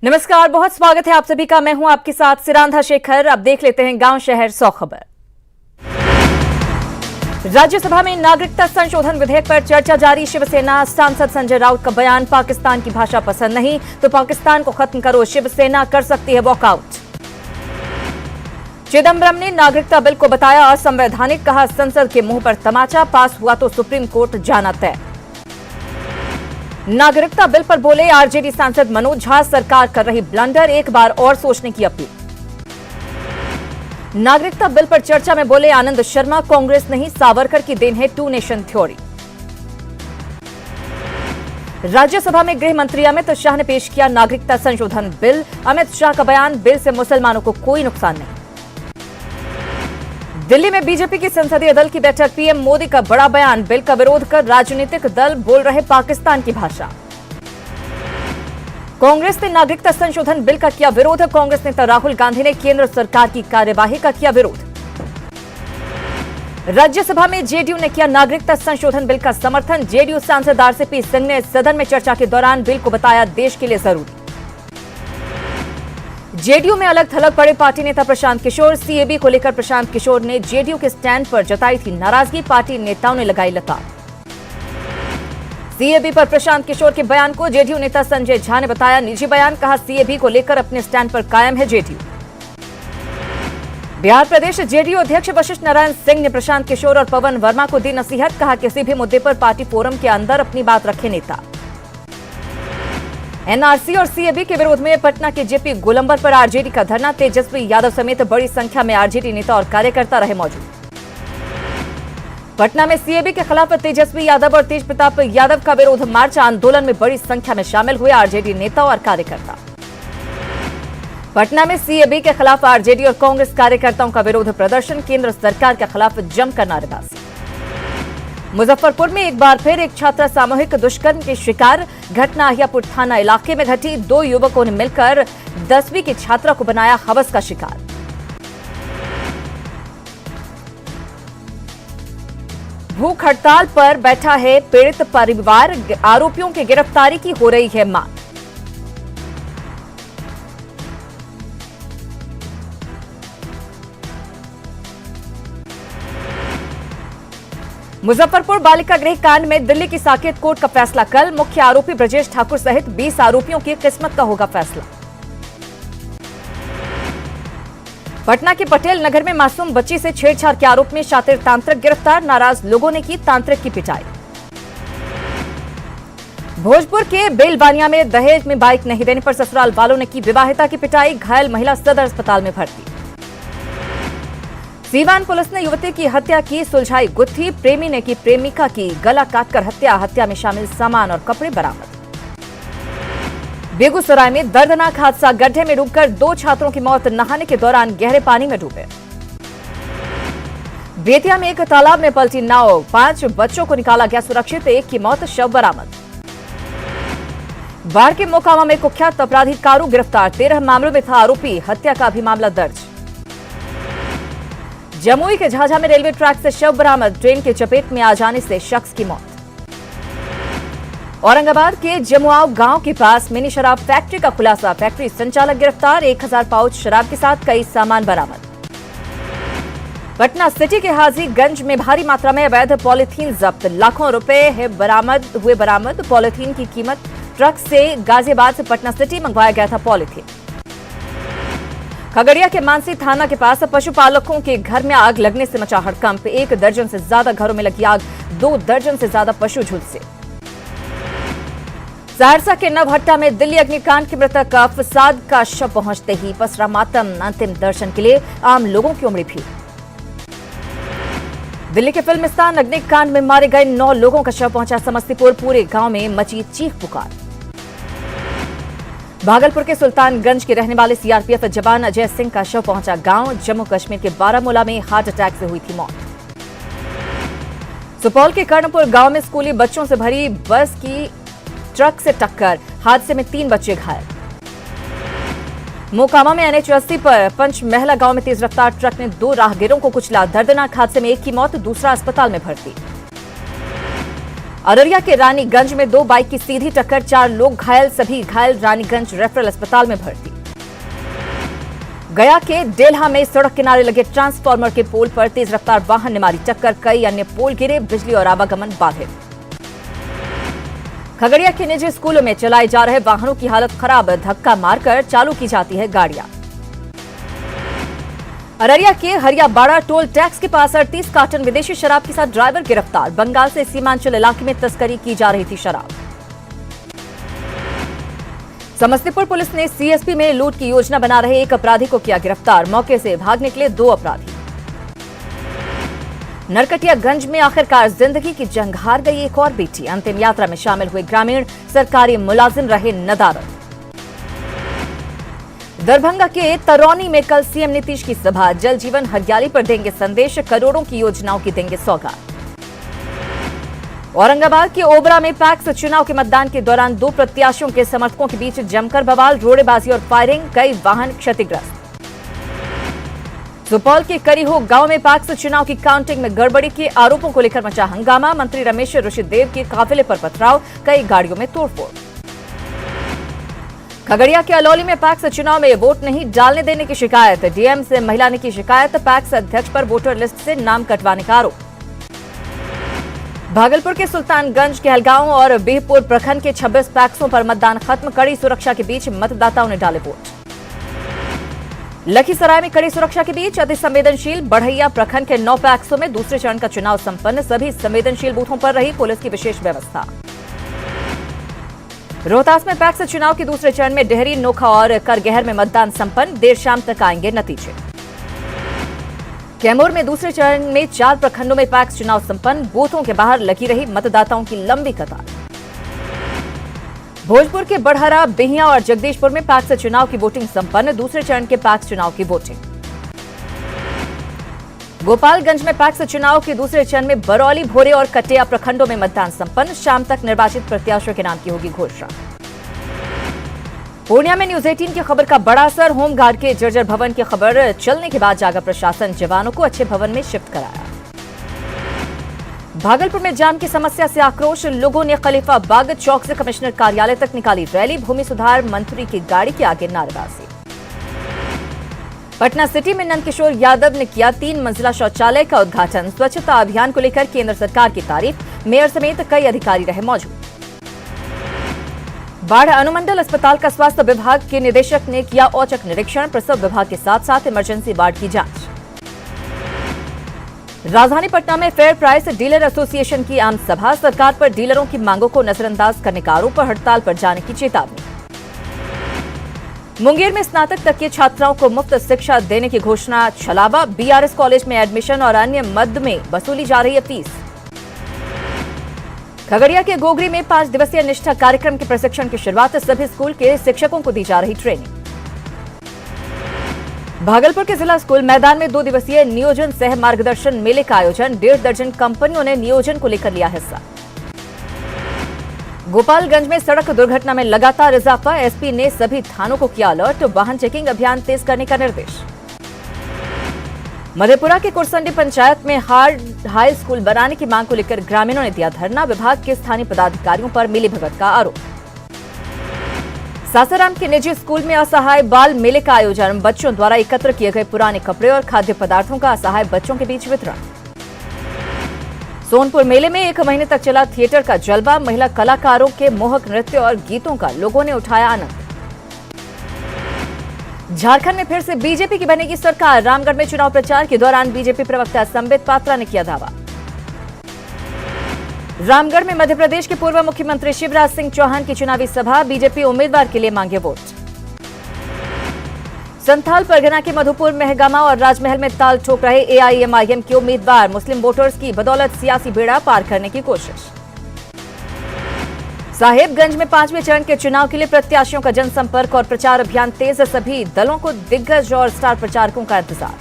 नमस्कार, बहुत स्वागत है आप सभी का। मैं हूं आपके साथ सिरांधा शेखर। अब देख लेते हैं गांव शहर 100 खबर। राज्यसभा में नागरिकता संशोधन विधेयक पर चर्चा जारी। शिवसेना सांसद संजय राउत का बयान, पाकिस्तान की भाषा पसंद नहीं तो पाकिस्तान को खत्म करो, शिवसेना कर सकती है वॉकआउट। चिदंबरम ने नागरिकता बिल को बताया असंवैधानिक, कहा संसद के मुंह पर तमाचा, पास हुआ तो सुप्रीम कोर्ट जाना तय। नागरिकता बिल पर बोले आरजेडी सांसद मनोज झा, सरकार कर रही ब्लंडर, एक बार और सोचने की अपील। नागरिकता बिल पर चर्चा में बोले आनंद शर्मा, कांग्रेस नहीं सावरकर की देन है टू नेशन थ्योरी। राज्यसभा में गृह मंत्री अमित शाह ने पेश किया नागरिकता संशोधन बिल। अमित शाह का बयान, बिल से मुसलमानों को कोई नुकसान नहीं। दिल्ली में बीजेपी की संसदीय दल की बैठक, पीएम मोदी का बड़ा बयान, बिल का विरोध कर राजनीतिक दल बोल रहे पाकिस्तान की भाषा। कांग्रेस ने नागरिकता संशोधन बिल का किया विरोध। कांग्रेस नेता राहुल गांधी ने केंद्र सरकार की कार्यवाही का किया विरोध। राज्यसभा में जेडीयू ने किया नागरिकता संशोधन बिल का समर्थन। जेडीयू सांसद आरसीपी सिंह ने सदन में चर्चा के दौरान बिल को बताया देश के लिए जरूरी। जेडीयू में अलग थलग पड़े पार्टी नेता प्रशांत किशोर। सीएबी को लेकर प्रशांत किशोर ने जेडीयू के स्टैंड पर जताई थी नाराजगी, पार्टी नेताओं ने लगाई लताम। सीएबी पर प्रशांत किशोर के बयान को जेडीयू नेता संजय झा ने बताया निजी बयान, कहा सीएबी को लेकर अपने स्टैंड पर कायम है जेडीयू। बिहार प्रदेश जेडीयू अध्यक्ष वशिष्ठ नारायण सिंह ने प्रशांत किशोर और पवन वर्मा को दी नसीहत, कहा किसी भी मुद्दे पर पार्टी फोरम के अंदर अपनी बात रखे नेता। एनआरसी और सीएबी के विरोध में पटना के जेपी गोलंबर पर आरजेडी का धरना, तेजस्वी यादव समेत बड़ी संख्या में आरजेडी नेता और कार्यकर्ता रहे मौजूद। पटना में सीएबी के खिलाफ तेजस्वी यादव और तेज प्रताप यादव का विरोध मार्च, आंदोलन में बड़ी संख्या में शामिल हुए आरजेडी नेता और कार्यकर्ता। पटना में सीएबी के खिलाफ आरजेडी और कांग्रेस कार्यकर्ताओं का विरोध प्रदर्शन, केंद्र सरकार के खिलाफ जमकर नारेबाजी। मुजफ्फरपुर में एक बार फिर एक छात्रा सामूहिक दुष्कर्म की शिकार, घटना अहियापुर थाना इलाके में घटी। दो युवकों ने मिलकर 10वीं की छात्रा को बनाया हवस का शिकार। भूख हड़ताल पर बैठा है पीड़ित परिवार, आरोपियों की गिरफ्तारी की हो रही है मांग। मुजफ्फरपुर बालिका गृह कांड में दिल्ली की साकेत कोर्ट का फैसला कल। मुख्य आरोपी ब्रजेश ठाकुर सहित 20 आरोपियों की किस्मत का होगा फैसला। पटना के पटेल नगर में मासूम बच्ची से छेड़छाड़ के आरोप में शातिर तांत्रिक गिरफ्तार, नाराज लोगों ने की तांत्रिक की पिटाई। भोजपुर के बेलबानिया में दहेज में बाइक नहीं देने पर ससुराल वालों ने की विवाहिता की पिटाई, घायल महिला सदर अस्पताल में भर्ती। सीवान पुलिस ने युवती की हत्या की सुलझाई गुत्थी, प्रेमी ने की प्रेमिका की गला काटकर हत्या, हत्या में शामिल सामान और कपड़े बरामद। बेगूसराय में दर्दनाक हादसा, गड्ढे में डूबकर 2 छात्रों की मौत, नहाने के दौरान गहरे पानी में डूबे। बेतिया में एक तालाब में पलटी नाव, 5 बच्चों को निकाला गया सुरक्षित, एक की मौत, शव बरामद। बाढ़ के मोकामा में कुख्यात अपराधी कारू गिरफ्तार, 13 मामलों में था आरोपी, हत्या का भी मामला दर्ज। जमुई के झाझा में रेलवे ट्रैक से शव बरामद, ट्रेन के चपेट में आ जाने से शख्स की मौत। औरंगाबाद के जमुआव गांव के पास मिनी शराब फैक्ट्री का खुलासा, फैक्ट्री संचालक गिरफ्तार, 1000 पाउच शराब के साथ कई सामान बरामद। पटना सिटी के हाजीगंज में भारी मात्रा में अवैध पॉलीथीन जब्त, लाखों रुपए बरामद। पॉलीथीन की कीमत, ट्रक से गाजियाबाद से पटना सिटी मंगवाया गया था पॉलीथीन। खगड़िया के मानसी थाना के पास पशुपालकों के घर में आग लगने से मचा हड़कंप, 1 दर्जन से ज्यादा घरों में लगी आग, 2 दर्जन से ज्यादा पशु झुलसे। सहरसा के नवहट्टा में दिल्ली अग्निकांड के मृतक फसाद का शव पहुंचते ही पसरा मातम, अंतिम दर्शन के लिए आम लोगों की उमड़ी भीड़। दिल्ली के फिल्मिस्तान अग्निकांड में मारे गए 9 लोगों का शव पहुंचा समस्तीपुर, पूरे गांव में मची चीख पुकार। भागलपुर के सुल्तानगंज के रहने वाले सीआरपीएफ जवान अजय सिंह का शव पहुंचा गांव। जम्मू कश्मीर के बारामूला में हार्ट अटैक से हुई थी मौत। सुपौल के कर्णपुर गांव में स्कूली बच्चों से भरी बस की ट्रक से टक्कर, हादसे में 3 बच्चे घायल। मोकामा में NH80 पर पंचमहला गांव में तेज रफ्तार ट्रक ने 2 राहगीरों को कुचला, दर्दनाक हादसे में एक की मौत, दूसरा अस्पताल में भर्ती। अररिया के रानीगंज में 2 बाइक की सीधी टक्कर, 4 लोग घायल, सभी घायल रानीगंज रेफरल अस्पताल में भर्ती। गया के डेल्हा में सड़क किनारे लगे ट्रांसफार्मर के पोल पर तेज रफ्तार वाहन ने मारी टक्कर, कई अन्य पोल गिरे, बिजली और आवागमन बाधित। खगड़िया के निजी स्कूलों में चलाए जा रहे वाहनों की हालत खराब, धक्का मारकर चालू की जाती है गाड़ियां। अररिया के हरियाबाड़ा टोल टैक्स के पास 38 कार्टन विदेशी शराब के साथ ड्राइवर गिरफ्तार, बंगाल से सीमांचल इलाके में तस्करी की जा रही थी शराब। समस्तीपुर पुलिस ने सीएसपी में लूट की योजना बना रहे एक अपराधी को किया गिरफ्तार, मौके से भाग निकले 2 अपराधी। नरकटियागंज में आखिरकार जिंदगी की जंग हार गई एक और बेटी, अंतिम यात्रा में शामिल हुए ग्रामीण, सरकारी मुलाजिम रहे नदारद। दरभंगा के तरौनी में कल सीएम नीतीश की सभा, जल जीवन हरियाली पर देंगे संदेश, करोड़ों की योजनाओं की देंगे सौगात। औरंगाबाद के ओबरा में पैक्स चुनाव के मतदान के दौरान 2 प्रत्याशियों के समर्थकों के बीच जमकर बवाल, रोड़ेबाजी और फायरिंग, कई वाहन क्षतिग्रस्त। सुपौल के करीहो गांव में पैक्स चुनाव की काउंटिंग में गड़बड़ी के आरोपों को लेकर मचा हंगामा, मंत्री रमेश ऋषिदेव के काफिले पर पथराव, कई गाड़ियों में तोड़फोड़। खगड़िया के अलौली में पैक्स चुनाव में वोट नहीं डालने देने की शिकायत, डीएम से महिला ने की शिकायत, पैक्स अध्यक्ष पर वोटर लिस्ट से नाम कटवाने का आरोप। भागलपुर के सुल्तानगंज, कहलगांव और बिहपुर प्रखंड के 26 पैक्सों पर मतदान खत्म, कड़ी सुरक्षा के बीच मतदाताओं ने डाले वोट। लखीसराय में कड़ी सुरक्षा के बीच अति संवेदनशील बढ़ैया प्रखंड के 9 पैक्सों में दूसरे चरण का चुनाव संपन्न, सभी संवेदनशील बूथों पर रही पुलिस की विशेष व्यवस्था। रोहतास में पैक्स चुनाव के दूसरे चरण में डेहरी, नोखा और करगहर में मतदान संपन्न, देर शाम तक आएंगे नतीजे। कैमूर में दूसरे चरण में 4 प्रखंडों में पैक्स चुनाव संपन्न, बूथों के बाहर लगी रही मतदाताओं की लंबी कतार। भोजपुर के बड़हरा, बिहिया और जगदीशपुर में पैक्स चुनाव की वोटिंग संपन्न, दूसरे चरण के पैक्स चुनाव की वोटिंग। गोपालगंज में पैक्स चुनाव के दूसरे चरण में बरौली, भोरे और कटिया प्रखंडों में मतदान संपन्न, शाम तक निर्वाचित प्रत्याशियों के नाम की होगी घोषणा। पूर्णिया में न्यूज 18 की खबर का बड़ा असर, होमगार्ड के जर्जर भवन की खबर चलने के बाद जागा प्रशासन, जवानों को अच्छे भवन में शिफ्ट कराया। भागलपुर में जाम की समस्या से आक्रोश, लोगों ने खलीफा बाग चौक से कमिश्नर कार्यालय तक निकाली रैली, भूमि सुधार मंत्री की गाड़ी के आगे नारेबाजी। पटना सिटी में नंदकिशोर यादव ने किया 3 मंजिला शौचालय का उद्घाटन, स्वच्छता अभियान को लेकर केंद्र सरकार की तारीफ, मेयर समेत कई अधिकारी रहे मौजूद। बाढ़ अनुमंडल अस्पताल का स्वास्थ्य विभाग के निदेशक ने किया औचक निरीक्षण, प्रसव विभाग के साथ साथ इमरजेंसी वार्ड की जांच। राजधानी पटना में फेयर प्राइस डीलर एसोसिएशन की आम सभा, सरकार पर डीलरों की मांगों को नजरअंदाज करने का आरोप, हड़ताल पर जाने की चेतावनी। मुंगेर में स्नातक तक की छात्राओं को मुफ्त शिक्षा देने की घोषणा, छलावा, बीआरएस कॉलेज में एडमिशन और अन्य मद में वसूली जा रही है फीस। खगड़िया के गोगरी में 5 दिवसीय निष्ठा कार्यक्रम के प्रशिक्षण की शुरुआत, सभी स्कूल के शिक्षकों को दी जा रही ट्रेनिंग। भागलपुर के जिला स्कूल मैदान में 2 दिवसीय नियोजन सह मार्गदर्शन मेले का आयोजन, 1.5 दर्जन कंपनियों ने नियोजन को लेकर लिया हिस्सा। गोपालगंज में सड़क दुर्घटना में लगातार इजाफा, एसपी ने सभी थानों को किया अलर्ट, वाहन चेकिंग अभियान तेज करने का निर्देश। मधेपुरा के कुरसंडी पंचायत में हाई स्कूल बनाने की मांग को लेकर ग्रामीणों ने दिया धरना, विभाग के स्थानीय पदाधिकारियों पर मिलीभगत का आरोप। सासाराम के निजी स्कूल में असहाय बाल मेले का आयोजन, बच्चों द्वारा एकत्र किए गए पुराने कपड़े और खाद्य पदार्थों का असहाय बच्चों के बीच वितरण। सोनपुर मेले में 1 महीने तक चला थिएटर का जलवा, महिला कलाकारों के मोहक नृत्य और गीतों का लोगों ने उठाया आनंद। झारखंड में फिर से बीजेपी की बनेगी सरकार, रामगढ़ में चुनाव प्रचार के दौरान बीजेपी प्रवक्ता संबित पात्रा ने किया दावा। रामगढ़ में मध्य प्रदेश के पूर्व मुख्यमंत्री शिवराज सिंह चौहान की चुनावी सभा, बीजेपी उम्मीदवार के लिए मांगे वोट। संथाल परगना के मधुपुर, महगामा और राजमहल में ताल ठोक रहे एआईएमआईएम के उम्मीदवार, मुस्लिम वोटर्स की बदौलत सियासी बेड़ा पार करने की कोशिश। साहेबगंज में 5वें चरण के चुनाव के लिए प्रत्याशियों का जनसंपर्क और प्रचार अभियान तेज, सभी दलों को दिग्गज और स्टार प्रचारकों का इंतजार।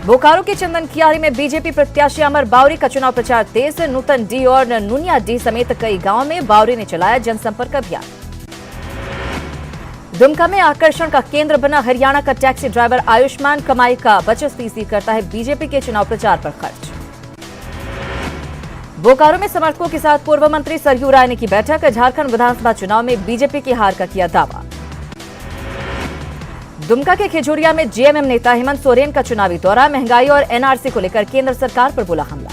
बोकारो के चंदनकियारी में बीजेपी प्रत्याशी अमर बावरी का चुनाव प्रचार तेज, नूतन डी और नुनिया डी समेत कई गांवों में बावरी ने चलाया जनसंपर्क अभियान। दुमका में आकर्षण का केंद्र बना हरियाणा का टैक्सी ड्राइवर आयुष्मान, कमाई का 25% करता है बीजेपी के चुनाव प्रचार पर खर्च। बोकारो में समर्थकों के साथ पूर्व मंत्री सरयू राय ने की बैठक। झारखंड विधानसभा चुनाव में बीजेपी की हार का किया दावा। दुमका के खिजूरिया में जेएमएम नेता हेमंत सोरेन का चुनावी दौरा। महंगाई और एनआरसी को लेकर केंद्र सरकार पर बोला हमला।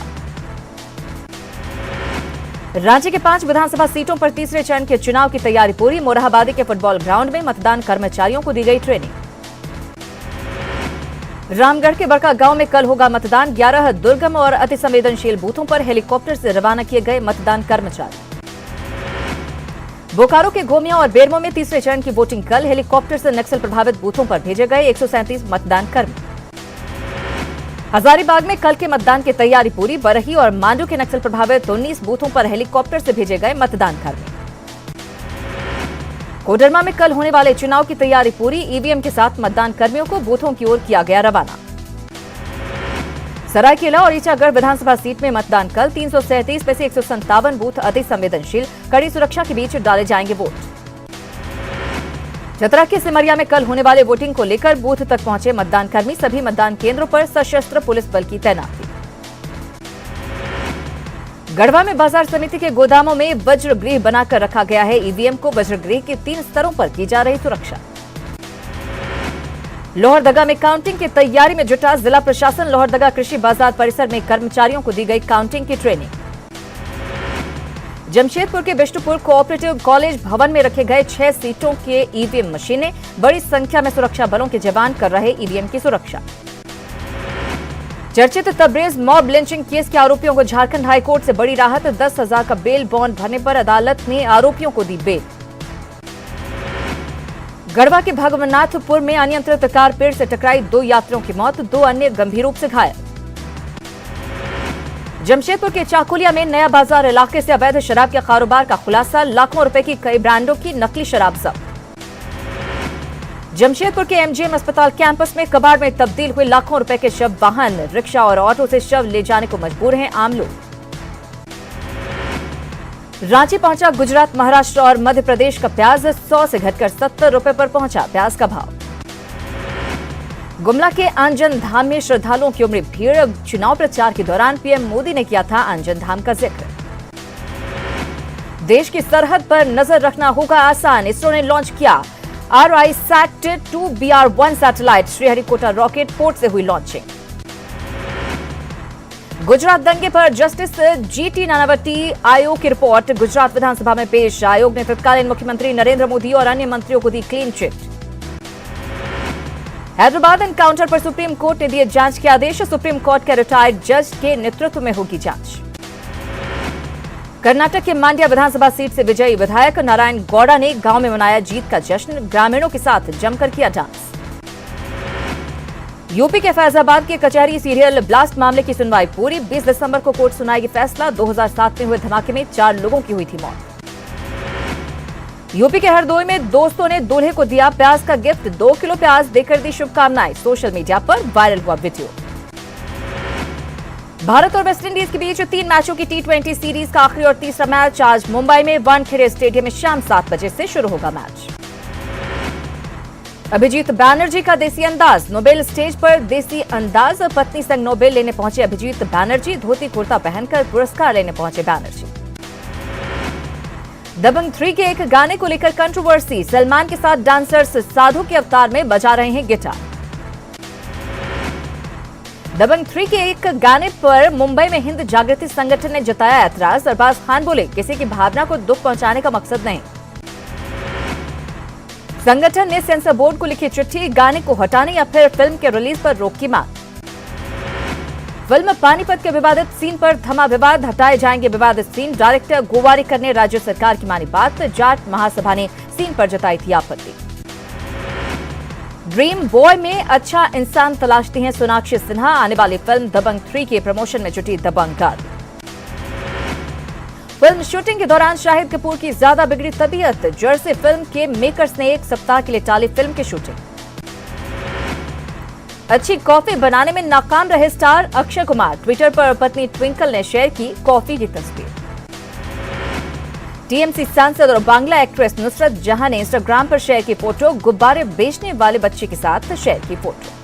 रांची के 5 विधानसभा सीटों पर तीसरे चरण के चुनाव की तैयारी पूरी। मोरहाबादी के फुटबॉल ग्राउंड में मतदान कर्मचारियों को दी गई ट्रेनिंग। रामगढ़ के बड़का गांव में कल होगा मतदान। 11 दुर्गम और अति संवेदनशील बूथों पर हेलीकॉप्टर से रवाना किए गए मतदान कर्मचारी। बोकारो के गोमिया और बेरमो में तीसरे चरण की वोटिंग कल। हेलीकॉप्टर से नक्सल प्रभावित बूथों पर भेजे गए 137 मतदान कर्मी। हजारीबाग में कल के मतदान की तैयारी पूरी। बरही और मांडू के नक्सल प्रभावित 19 बूथों पर हेलीकॉप्टर से भेजे गए मतदान कर्मी। कोडरमा में कल होने वाले चुनाव की तैयारी पूरी। ईवीएम के साथ मतदान कर्मियों को बूथों की ओर किया गया रवाना। सरायकेला और ईचागढ़ विधानसभा सीट में मतदान कल। 337 में से 157 बूथ अति संवेदनशील, कड़ी सुरक्षा के बीच डाले जाएंगे वोट। चतरा के सिमरिया में कल होने वाले वोटिंग को लेकर बूथ तक पहुंचे मतदान कर्मी। सभी मतदान केंद्रों पर सशस्त्र पुलिस बल की तैनाती। गढ़वा में बाजार समिति के गोदामों में वज्रगृह बनाकर रखा गया है। ईवीएम को वज्रगृह के 3 स्तरों पर की जा रही सुरक्षा। लोहरदगा में काउंटिंग की तैयारी में जुटा जिला प्रशासन। लोहरदगा कृषि बाजार परिसर में कर्मचारियों को दी गई काउंटिंग की ट्रेनिंग। जमशेदपुर के बिष्टुपुर कोऑपरेटिव कॉलेज भवन में रखे गए 6 सीटों के ईवीएम मशीनें। बड़ी संख्या में सुरक्षा बलों के जवान कर रहे ईवीएम की सुरक्षा। चर्चित तबरेज मॉब लिंचिंग केस के आरोपियों को झारखंड हाईकोर्ट से बड़ी राहत। 10,000 का बेल बॉन्ड भरने पर अदालत ने आरोपियों को दी बेल। गढ़वा के भगवनाथपुर में अनियंत्रित कार पेड़ से टकराई, 2 यात्रियों की मौत, 2 अन्य गंभीर रूप से घायल। जमशेदपुर के चाकुलिया में नया बाजार इलाके से अवैध शराब के कारोबार का खुलासा। लाखों रुपए की कई ब्रांडों की नकली शराब जब्त। जमशेदपुर के एमजीएम अस्पताल कैंपस में कबाड़ में तब्दील हुए लाखों रुपए के शव। वाहन, रिक्शा और ऑटो से शव ले जाने को मजबूर हैं आम लोग। रांची पहुंचा गुजरात, महाराष्ट्र और मध्य प्रदेश का प्याज। 100 से घटकर 70 रुपए पर पहुंचा प्याज का भाव। गुमला के आंजन धाम में श्रद्धालुओं की उमड़ी भीड़। चुनाव प्रचार के दौरान पीएम मोदी ने किया था आंजन धाम का जिक्र। देश की सरहद पर नजर रखना होगा आसान। इसरो ने लॉन्च किया RISAT-2BR-1 satellite. Sriharikota rocket port से हुई लॉन्चिंग। गुजरात दंगे पर जस्टिस GT नानावती आयोग की रिपोर्ट गुजरात विधानसभा में पेश। आयोग ने तत्कालीन मुख्यमंत्री नरेंद्र मोदी और अन्य मंत्रियों को दी क्लीन चिट। हैदराबाद एनकाउंटर पर सुप्रीम कोर्ट ने दिए जांच के आदेश। सुप्रीम कोर्ट के रिटायर्ड जज के नेतृत्व में होगी जांच। कर्नाटक के मांड्या विधानसभा सीट से विजयी विधायक नारायण गौड़ा ने गांव में मनाया जीत का जश्न। ग्रामीणों के साथ जमकर किया डांस। यूपी के फैजाबाद के कचहरी सीरियल ब्लास्ट मामले की सुनवाई पूरी। 20 दिसंबर को कोर्ट सुनाएगी फैसला। 2007 में हुए धमाके में 4 लोगों की हुई थी मौत। यूपी के हरदोई में दोस्तों ने दूल्हे को दिया प्याज का गिफ्ट। 2 किलो प्याज देकर दी शुभकामनाएं। सोशल मीडिया पर वायरल हुआ वीडियो। भारत और वेस्टइंडीज के बीच 3 मैचों की T20 सीरीज का आखिरी और तीसरा मैच आज मुंबई में वानखेड़े स्टेडियम में शाम 7 बजे से शुरू होगा मैच। अभिजीत बैनर्जी का देसी अंदाज। नोबेल स्टेज पर देसी अंदाज। पत्नी संग नोबेल लेने पहुंचे अभिजीत बैनर्जी। धोती कुर्ता पहनकर पुरस्कार लेने पहुंचे बैनर्जी। दबंग 3 के एक गाने को लेकर कंट्रोवर्सी। सलमान के साथ डांसर्स साधु के अवतार में बजा रहे हैं गिटार। दबंग 3 के एक गाने पर मुंबई में हिंद जागृति संगठन ने जताया ऐतराज। अरबाज खान बोले, किसी की भावना को दुख पहुंचाने का मकसद नहीं। संगठन ने सेंसर बोर्ड को लिखी चिट्ठी। गाने को हटाने या फिर फिल्म के रिलीज पर रोक की मांग। फिल्म पानीपत के विवादित सीन पर थमा विवाद। हटाए जाएंगे विवादित सीन। डायरेक्टर गोवारिकर ने राज्य सरकार की मानी बात। जाट महासभा ने सीन पर जताई थी आपत्ति। ड्रीम बॉय में अच्छा इंसान तलाशती हैं सोनाक्षी सिन्हा। आने वाली फिल्म दबंग 3 के प्रमोशन में जुटी दबंग गर्ल। फिल्म शूटिंग के दौरान शाहिद कपूर की ज्यादा बिगड़ी तबीयत। जर्सी फिल्म के मेकर्स ने 1 सप्ताह के लिए टाली फिल्म की शूटिंग। अच्छी कॉफी बनाने में नाकाम रहे स्टार अक्षय कुमार। ट्विटर पर पत्नी ट्विंकल ने शेयर की कॉफी की तस्वीर। टीएमसी सांसद और बांग्ला एक्ट्रेस नुसरत जहां ने इंस्टाग्राम पर शेयर की फोटो। गुब्बारे बेचने वाले बच्चे के साथ शेयर की फोटो।